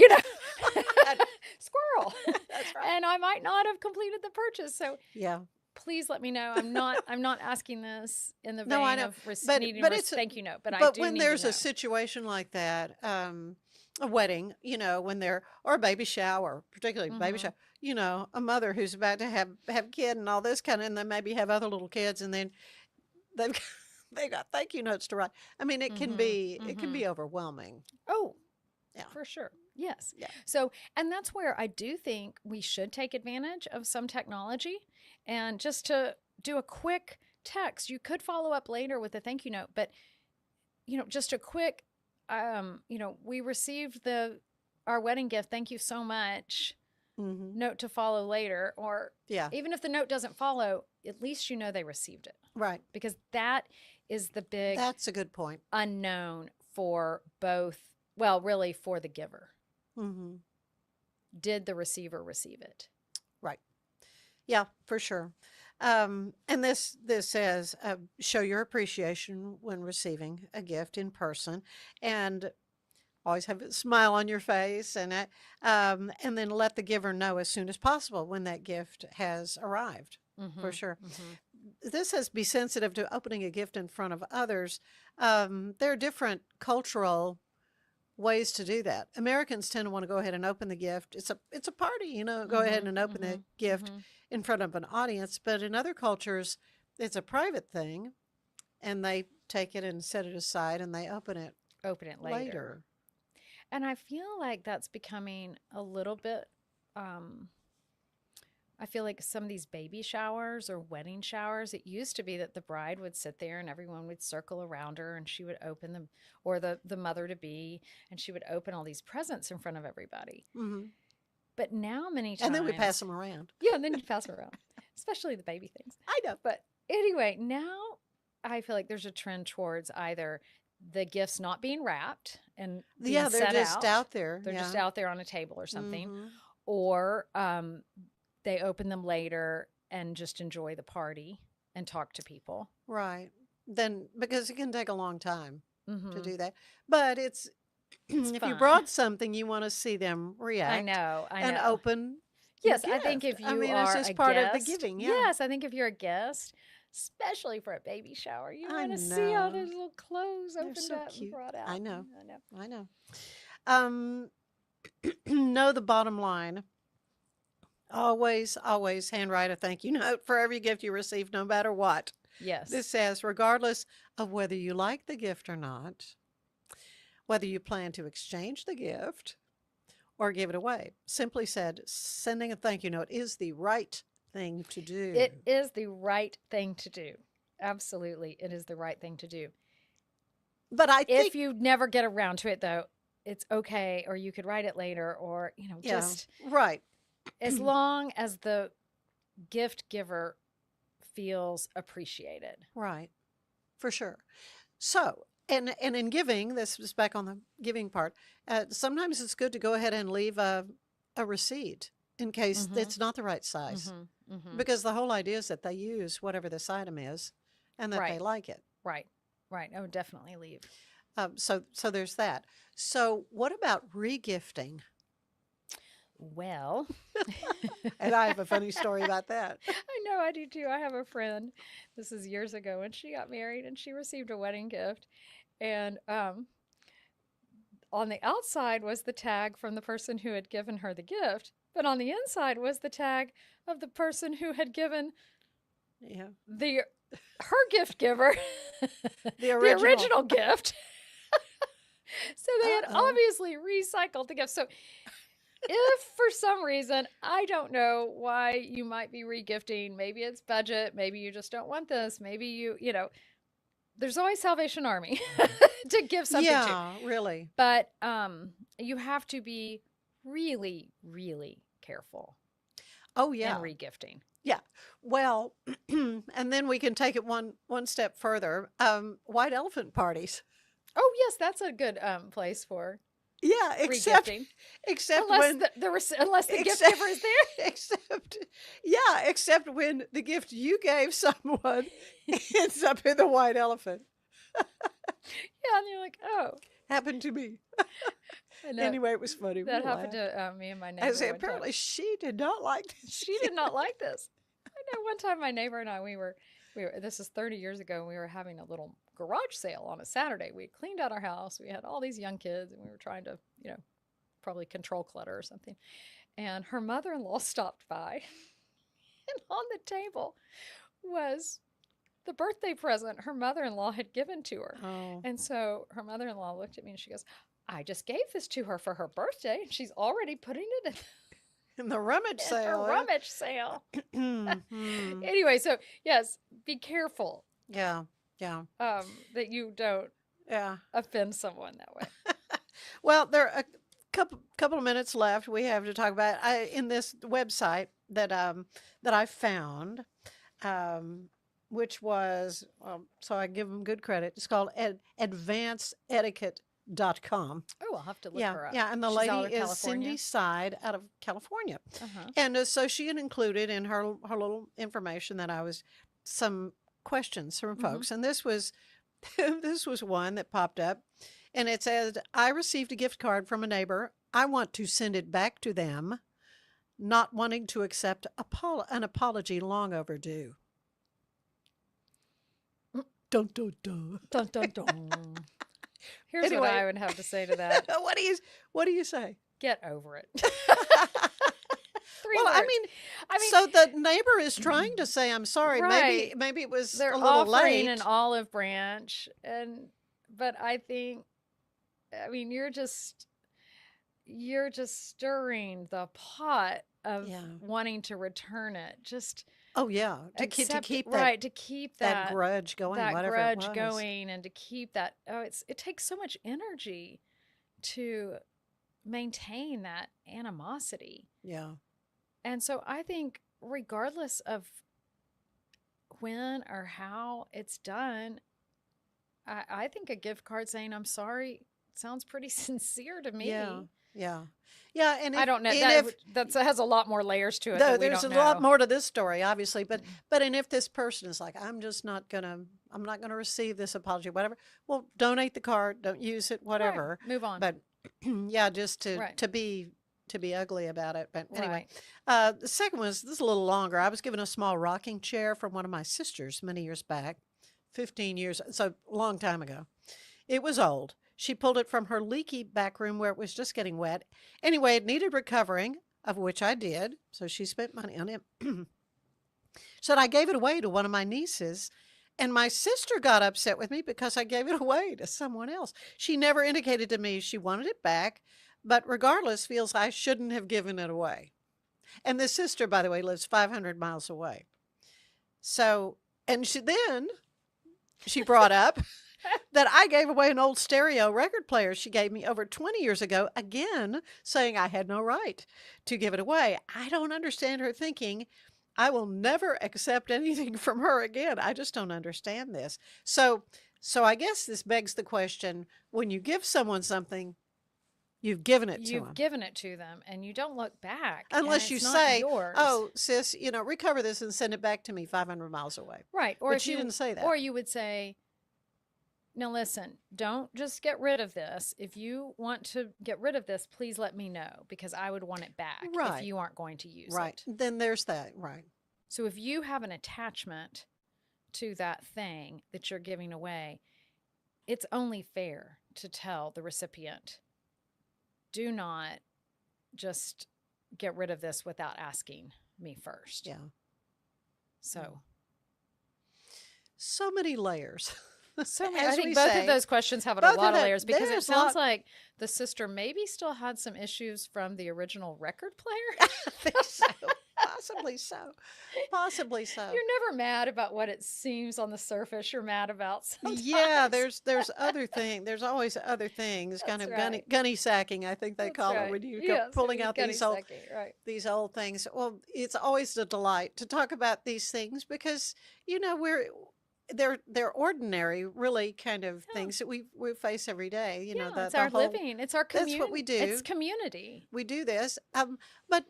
squirrel. That's right. And I might not have completed the purchase. So please let me know. I'm not asking this in the vein of needing a thank you note, but I do when need there's to know. a situation like that, a wedding, or a baby shower, particularly baby shower, a mother who's about to have a kid and all this kind of, and they maybe have other little kids, and then they got thank you notes to write. I mean, it can be overwhelming. Oh, yeah, for sure. Yes. Yeah. So, and that's where I do think we should take advantage of some technology, and just to do a quick text. You could follow up later with a thank you note, but just a quick. We received our wedding gift. Thank you so much. Mm-hmm. Note to follow later. Or even if the note doesn't follow, at least you know they received it. Right. Because that is the big That's a good point. unknown for both, well, really for the giver. Mm-hmm. Did the receiver receive it? Right. Yeah, for sure. And this says, show your appreciation when receiving a gift in person, and always have a smile on your face, and then let the giver know as soon as possible when that gift has arrived. For sure. This says be sensitive to opening a gift in front of others. There are different cultural ways to do that. Americans tend to want to go ahead and open the gift. It's a party, go ahead and open the gift in front of an audience. But in other cultures, it's a private thing, and they take it and set it aside, and they open it later. And I feel like that's becoming a little bit, I feel like some of these baby showers or wedding showers, it used to be that the bride would sit there and everyone would circle around her and she would open them, or the mother-to-be, and she would open all these presents in front of everybody. Mm-hmm. But now many times... And then we pass them around. Yeah, and then you pass them around, especially the baby things. I know. But anyway, now I feel like there's a trend towards either the gifts not being wrapped and being they're set just out there. They're just out there on a table or something. Or they open them later and just enjoy the party and talk to people. Right. Then, because it can take a long time to do that. But it's if you brought something, you want to see them react. I know. And open. Yes, I think if you are it's just a part guest, of the giving. Yeah. Yes, I think if you're a guest, especially for a baby shower, you want to see all those little clothes opened up and brought out. I know. Know the bottom line. Always handwrite a thank you note for every gift you receive, no matter what. Yes. This says, regardless of whether you like the gift or not, whether you plan to exchange the gift or give it away. Simply said, sending a thank you note is the right thing to do. It is the right thing to do. Absolutely. It is the right thing to do. But I think if you never get around to it, though, it's okay, or you could write it later, or, just right. As long as the gift giver feels appreciated. Right. For sure. So, and in giving, this is back on the giving part, sometimes it's good to go ahead and leave a receipt in case it's not the right size. Because the whole idea is that they use whatever this item is and that they like it. Right. I would definitely leave. So there's that. So what about regifting? Well, and I have a funny story about that. I know, I do too. I have a friend, this is years ago, and she got married and she received a wedding gift. And on the outside was the tag from the person who had given her the gift, but on the inside was the tag of the person who had given her gift giver the original gift. So they had obviously recycled the gift. So if for some reason, I don't know why you might be regifting, maybe it's budget, maybe you just don't want this, maybe you there's always Salvation Army to give something to. Yeah, really. But you have to be really, really careful. Oh, yeah. In regifting. Yeah. Well, and then we can take it one step further. White elephant parties. Oh, yes, that's a good place for except unless when unless the gift giver is there. Except when the gift you gave someone ends up in the white elephant. Yeah, and you're like, oh, happened to me. Anyway, it was funny. That happened to me and my neighbor. I say, apparently she did not like this. She did not like this. I know one time my neighbor and I, we were this is 30 years ago, and we were having a little garage sale on a Saturday. We cleaned out our house. We had all these young kids, and we were trying to, probably control clutter or something. And her mother-in-law stopped by, and on the table was the birthday present her mother-in-law had given to her. Oh. And so her mother-in-law looked at me and she goes, I just gave this to her for her birthday, and she's already putting it in the rummage sale. Rummage sale. Anyway, so yes, be careful. Yeah. That you don't offend someone that way. Well, there are couple of minutes left. We have to talk about in this website that I found, which was so I give them good credit. It's called advancedetiquette.com. Oh, I'll have to look Yeah, her up. yeah, and the She's lady out of is California? Cindy Side out of California, Uh-huh. and so she had included in her little information that I was some questions from folks, and this was this was one that popped up, and it said, "I received a gift card from a neighbor. I want to send it back to them, not wanting to accept an apology long overdue." Dun dun dun. Dun, dun, dun. Here's Anyway. what I would have to say to that. What do you say? Get over it. Well, I mean, so the neighbor is trying to say, "I'm sorry." Right. Maybe it was They're a little offering late. an olive branch, but I think, I mean, you're just stirring the pot of wanting to return it. Just Oh yeah, to keep that, right, to keep that grudge going, that whatever grudge it was. going, and to keep that. Oh, it takes so much energy to maintain that animosity. Yeah. And so I think regardless of when or how it's done, I think a gift card saying "I'm sorry" sounds pretty sincere to me. Yeah. Yeah. Yeah. And I don't know. and That has a lot more layers to it. No, that we there's don't a lot know. more to this story, obviously, but and if this person is like, I'm not gonna receive this apology, whatever. Well, donate the card, don't use it, whatever. Right. Move on. But yeah, just to Right. to be ugly about it. But anyway, Right. the second one is this is a little longer. I was given a small rocking chair from one of my sisters many years back, 15 years, so a long time ago. It was old. She pulled it from her leaky back room where it was just getting wet. Anyway, it needed recovering, of which I did. So she spent money on it. So I gave it away to one of my nieces. And my sister got upset with me because I gave it away to someone else. She never indicated to me she wanted it back, but regardless, feels I shouldn't have given it away. And this sister, by the way, lives 500 miles away. So, and she brought up that I gave away an old stereo record player she gave me over 20 years ago, again, saying I had no right to give it away. I don't understand her thinking. I will never accept anything from her again. I just don't understand this. So I guess this begs the question, when you give someone something, you've given it to them. You've given it to them, and you don't look back. Unless and you it's not say, yours. "Oh, sis, recover this and send it back to me 500 miles away." Right. Or But if she didn't say that. Or you would say, "Now listen, don't just get rid of this. If you want to get rid of this, please let me know, because I would want it back Right. if you aren't going to use Right. it." Then there's that. Right. So if you have an attachment to that thing that you're giving away, it's only fair to tell the recipient, do not just get rid of this without asking me first. Yeah. So many layers. So As I think we both say, of those questions have a both of lot of them. layers, because it There's sounds like the sister maybe still had some issues from the original record player. I think so. Possibly so. Possibly so. You're never mad about what it seems on the surface. You're mad about sometimes. Yeah, there's other things. There's always other things. Kind of right. gunny sacking, I think they That's call right. it when you go Yes, pulling when you out gunny these old sack it, right. these old things. Well, it's always a delight to talk about these things because they're ordinary, really kind of things that we face every day. It's our living. It's our community. That's what we do. It's community. We do this. But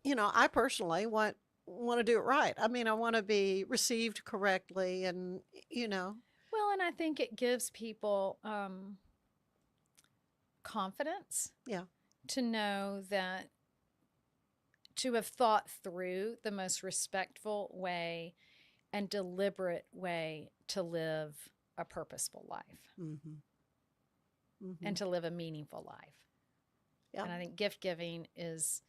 I personally want to do it right. I mean, I want to be received correctly, and Well, and I think it gives people confidence. Yeah. To know that, to have thought through the most respectful way and deliberate way to live a purposeful life. Mm-hmm. Mm-hmm. And to live a meaningful life. Yeah. And I think gift giving is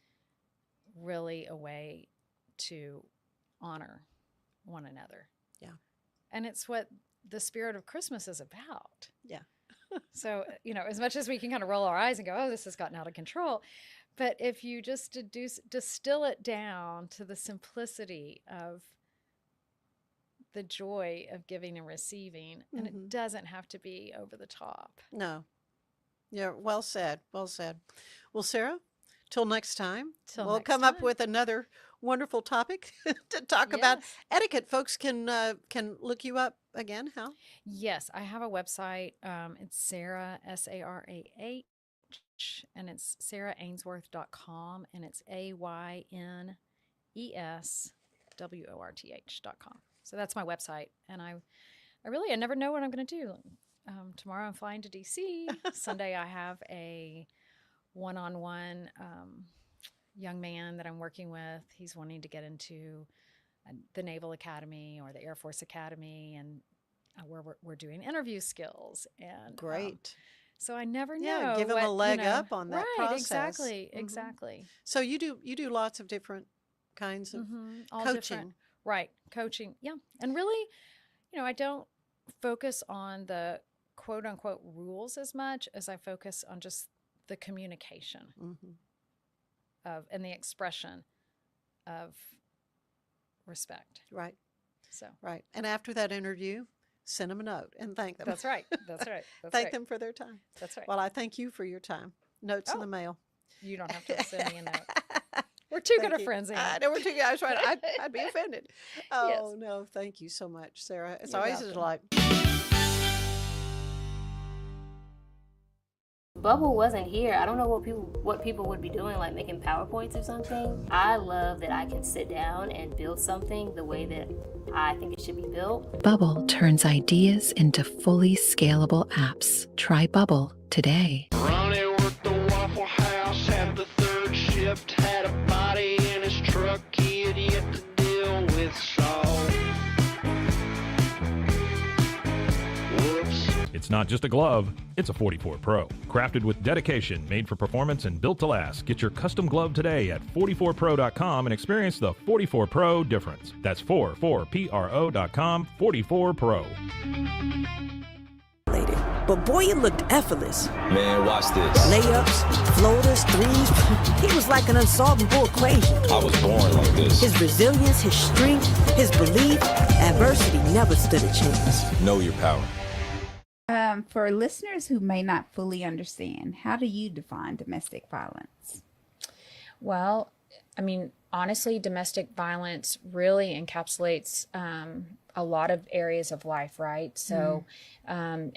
really a way to honor one another. Yeah. And it's what the spirit of Christmas is about. Yeah. So, as much as we can kind of roll our eyes and go, oh, this has gotten out of control. But if you just distill it down to the simplicity of the joy of giving and receiving, and it doesn't have to be over the top. No. Yeah, well said. Well said. Well, Sarah, till next time, Till we'll next come up time. with another wonderful topic to talk about Yes. etiquette. Folks can look you up again. How? Yes, I have a website. It's Sarah, Sarah, and it's sarahaynesworth.com, and it's AYNESWORTH.com. So that's my website. And I never know what I'm going to do. Tomorrow I'm flying to DC. Sunday I have a one-on-one young man that I'm working with. He's wanting to get into the Naval Academy or the Air Force Academy, and we're doing interview skills. And Great. so I never know. Yeah, give them a leg up on that right, process. Exactly, Mhm. exactly. So you do lots of different kinds of All coaching. different. Right, coaching. Yeah, and really, I don't focus on the quote unquote rules as much as I focus on just the communication of and the expression of respect. Right. So Right. And after that interview, send them a note and thank them. that's right. That's right. That's Thank right. them for their time. That's right. Well, I thank you for your time. Notes in the mail. You don't have to send me a note. We're too good Thank of you. friends, Amy. I know we're too good. I was right. I'd be offended. Oh, Yes. no. Thank you so much, Sarah. It's You're always a welcome. delight. Bubble wasn't here. I don't know what people would be doing, like making PowerPoints or something. I love that I can sit down and build something the way that I think it should be built. Bubble turns ideas into fully scalable apps. Try Bubble today. Ronnie worked the Waffle House, had the third shift, had a body in his truck he had yet to deal with, so whoops. It's not just a glove, it's a 44 Pro. Crafted with dedication, made for performance, and built to last. Get your custom glove today at 44pro.com and experience the 44 Pro difference. That's 44pro.com, 44 Pro. But boy, it looked effortless. Man, watch this. Layups, floaters, threes. He was like an unsolvable equation. I was born like this. His resilience, his strength, his belief, adversity never stood a chance. Know your power. For listeners who may not fully understand, how do you define domestic violence? Well, I mean, honestly, domestic violence really encapsulates a lot of areas of life, right? So, and,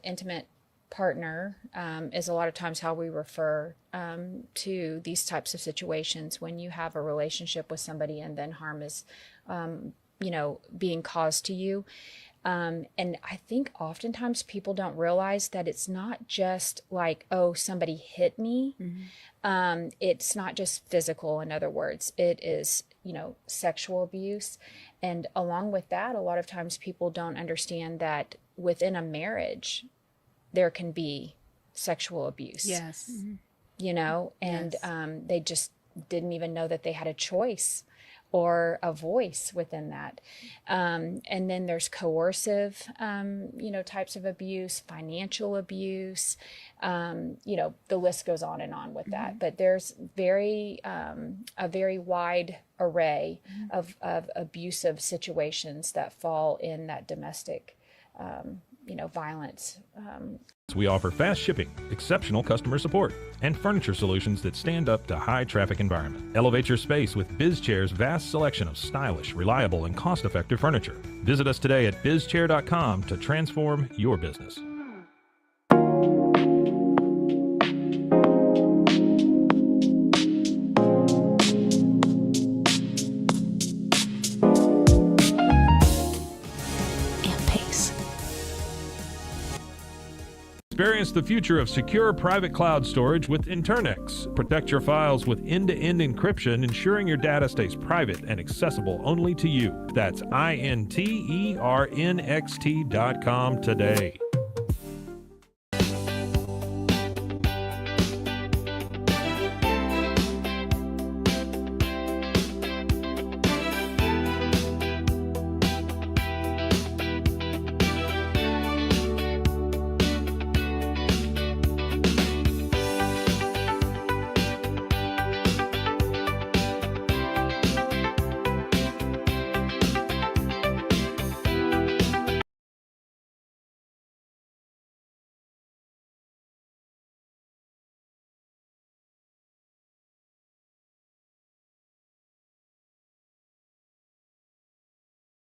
intimate partner is a lot of times how we refer to these types of situations when you have a relationship with somebody and then harm is, being caused to you. And I think oftentimes people don't realize that it's not just like, oh, somebody hit me. It's not just physical, in other words. It is, sexual abuse. And along with that, a lot of times people don't understand that within a marriage, there can be sexual abuse. Yes. And they just didn't even know that they had a choice or a voice within that. And then there's coercive, types of abuse, financial abuse, the list goes on and on with that. But there's a very wide array of abusive situations that fall in that domestic, violence. We offer fast shipping, exceptional customer support, and furniture solutions that stand up to high traffic environment. Elevate your space with BizChair's vast selection of stylish, reliable, and cost-effective furniture. Visit us today at bizchair.com to transform your business. Experience the future of secure private cloud storage with Internex. Protect your files with end-to-end encryption, ensuring your data stays private and accessible only to you. That's INTERNXT.com today.